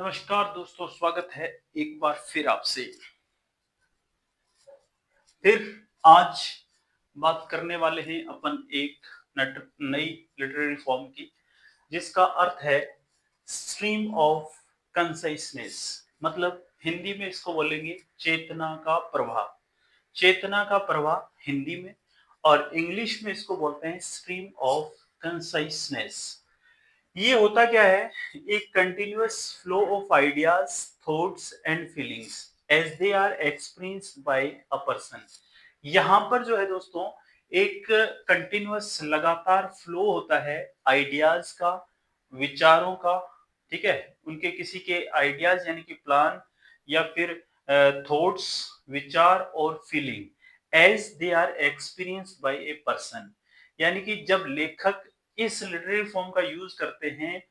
नमस्कार दोस्तों, स्वागत है एक बार फिर आपसे। फिर आज बात करने वाले हैं अपन एक नई लिटरेरी फॉर्म की, जिसका अर्थ है स्ट्रीम ऑफ कंसाइसनेस। मतलब हिंदी में इसको बोलेंगे चेतना का प्रवाह। चेतना का प्रवाह हिंदी में, और इंग्लिश में इसको बोलते हैं स्ट्रीम ऑफ कंसाइसनेस। ये होता क्या है? एक continuous flow of ideas, thoughts and feelings as they are experienced by a person. यहाँ पर जो है दोस्तों, एक कंटिन्यूअस लगातार फ्लो होता है आइडियाज का, विचारों का। ठीक है, उनके किसी के आइडियाज यानी कि प्लान, या फिर थॉट्स, विचार और feeling as they are experienced by a person. यानी कि जब लेखक इस लिटरेरी फॉर्म का यूज करते हैं,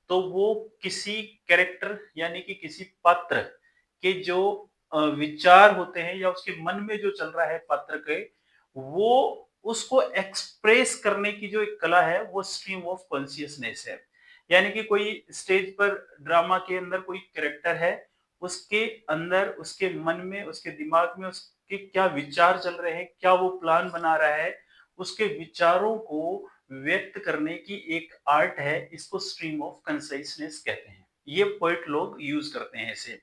तो वो किसी कैरेक्टर यानी कि किसी पात्र के जो विचार होते हैं या उसके मन में जो चल रहा है पात्र के, वो उसको एक्सप्रेस करने की जो एक कला है, वो स्ट्रीम ऑफ कॉन्शियसनेस है। यानी कि कोई स्टेज पर ड्रामा के अंदर कोई कैरेक्टर है, उसके अंदर, उसके मन में, उसके दिमाग में उसके क्या विचार चल रहे हैं, क्या वो प्लान बना रहा है, उसके विचारों को व्यक्त करने की एक आर्ट है। इसको स्ट्रीम ऑफ कंसाइसनेस कहते हैं। ये पोएट लोग यूज करते हैं इसे।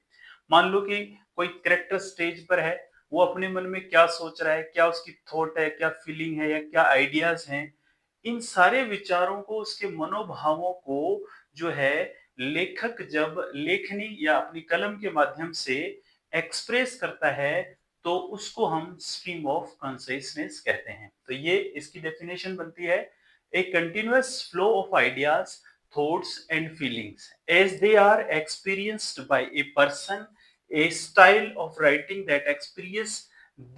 मान लो कि कोई कैरेक्टर स्टेज पर है, वो अपने मन में क्या सोच रहा है, क्या उसकी थॉट है, क्या फीलिंग है, या क्या आइडियाज हैं, इन सारे विचारों को, उसके मनोभावों को जो है, लेखक जब लेखनी या अपनी कलम के माध्यम से एक्सप्रेस करता है, तो उसको हम स्ट्रीम ऑफ कॉन्शियसनेस कहते हैं। तो ये इसकी डेफिनेशन बनती है, a continuous flow of ideas, thoughts and feelings as they are experienced by a person, a style of writing that experience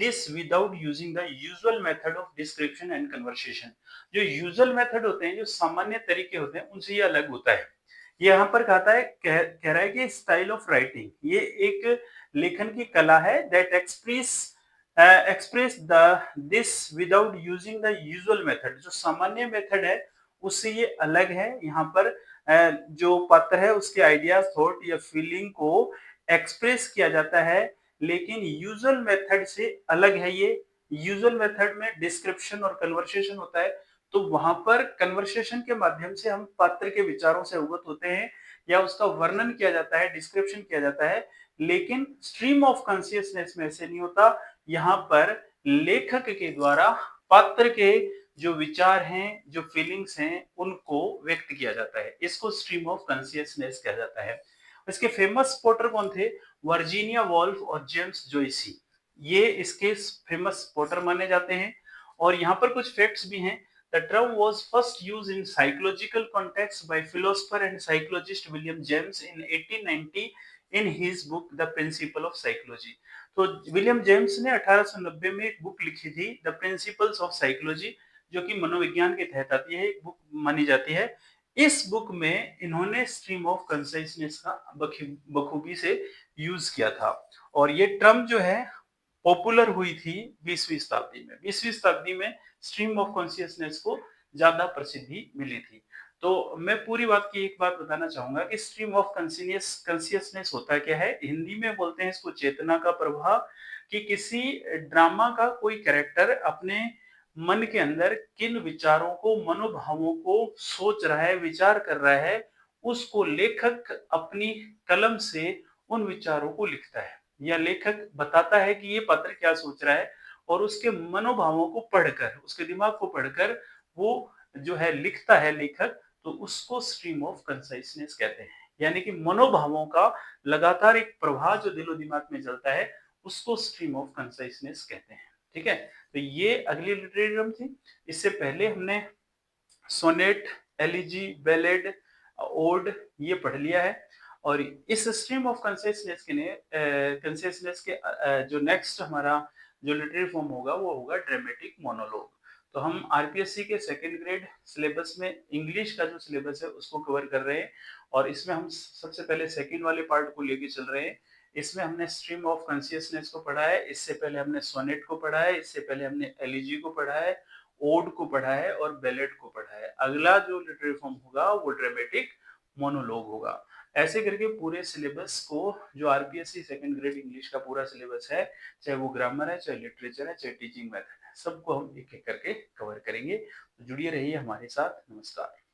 this without using the usual method of description and conversation। जो usual method होते हैं, जो सामान्य तरीके होते हैं, उनसे ये अलग होता है। ये यहाँ पर कहता है, कह रहा है कि स्टाइल ऑफ राइटिंग ये एक लेखन की कला है, that express the this without using the usual method. जो सामान्य मेथड है उससे ये अलग है। यहाँ पर जो पात्र है उसके आइडियाज, थॉट या फीलिंग को एक्सप्रेस किया जाता है, लेकिन यूजुअल मेथड से अलग है ये। यूजुअल मेथड में डिस्क्रिप्शन और कन्वर्सेशन होता है, तो वहां पर कन्वर्सेशन के माध्यम से हम पात्र के विचारों से अवगत होते हैं, या उसका वर्णन किया जाता है, डिस्क्रिप्शन किया जाता है। लेकिन स्ट्रीम ऑफ कॉन्शियसनेस में ऐसे नहीं होता। यहाँ पर लेखक के द्वारा पात्र के जो विचार हैं, जो फीलिंग्स हैं, उनको व्यक्त किया जाता है। इसको स्ट्रीम ऑफ कॉन्शियसनेस कहा जाता है। इसके फेमस पोटर कौन थे? वर्जीनिया वोल्फ और जेम्स जोइसी। ये इसके फेमस पोटर माने जाते हैं। और यहाँ पर कुछ फैक्ट्स भी हैं। The term was first used in psychological context by philosopher and psychologist William James in 1890 in his book The Principle of Psychology। तो विलियम जेम्स ने 1890 में एक बुक लिखी थी, द प्रिंसिपल्स ऑफ साइकोलॉजी, जो कि मनोविज्ञान के तहत आती है, एक बुक मानी जाती है। इस बुक में इन्होंने स्ट्रीम ऑफ कंसाइसनेस का बखूबी से यूज किया था। और ये टर्म जो है पॉपुलर हुई थी 20वीं शताब्दी में। 20वीं शताब्दी में स्ट्रीम ऑफ कॉन्शियसनेस को ज्यादा प्रसिद्धि मिली थी। तो मैं पूरी बात की एक बात बताना चाहूंगा कि स्ट्रीम ऑफ कॉन्शियसनेस होता क्या है। हिंदी में बोलते हैं इसको चेतना का प्रवाह। कि किसी ड्रामा का कोई कैरेक्टर अपने मन के अंदर किन विचारों को, मनोभावों को सोच रहा है, विचार कर रहा है, उसको लेखक अपनी कलम से उन विचारों को लिखता है, या लेखक बताता है कि ये पात्र क्या सोच रहा है, और उसके मनोभावों को पढ़कर, उसके दिमाग को पढ़कर वो जो है लिखता है लेखक, तो उसको स्ट्रीम ऑफ कंसाइसनेस कहते हैं। यानी कि मनोभावों का लगातार एक प्रवाह जो दिलो दिमाग में चलता है, उसको स्ट्रीम ऑफ कंसाइसनेस कहते हैं। ठीक है, तो ये अगली लिटरेरी टर्म थी। इससे पहले हमने सोनेट, एलिजी, बैलेड, ओड ये पढ़ लिया है। और इस स्ट्रीम ऑफ कॉन्शियसनेस के लिए जो नेक्स्ट हमारा जो लिटरेरी फॉर्म होगा, वो होगा ड्रामेटिक मोनोलॉग। तो हम आरपीएससी के सेकंड ग्रेड सिलेबस में इंग्लिश का जो सिलेबस है उसको कवर कर रहे हैं, और इसमें हम सबसे पहले सेकंड वाले पार्ट को लेके चल रहे हैं। इसमें हमने स्ट्रीम ऑफ कॉन्शियसनेस को पढ़ा है, इससे पहले हमने सोनेट को पढ़ा है, इससे पहले हमने एलिजी को पढ़ा है, ओड को पढ़ा है और बैलेट को पढ़ा है। अगला जो लिटरेरी फॉर्म होगा वो ड्रामेटिक मोनोलॉग होगा। ऐसे करके पूरे सिलेबस को जो आरपीएससी सेकंड ग्रेड इंग्लिश का पूरा सिलेबस है, चाहे वो ग्रामर है, चाहे लिटरेचर है, चाहे टीचिंग मेथड है, सबको हम एक-एक करके कवर करेंगे। तो जुड़िए रहिए हमारे साथ। नमस्कार।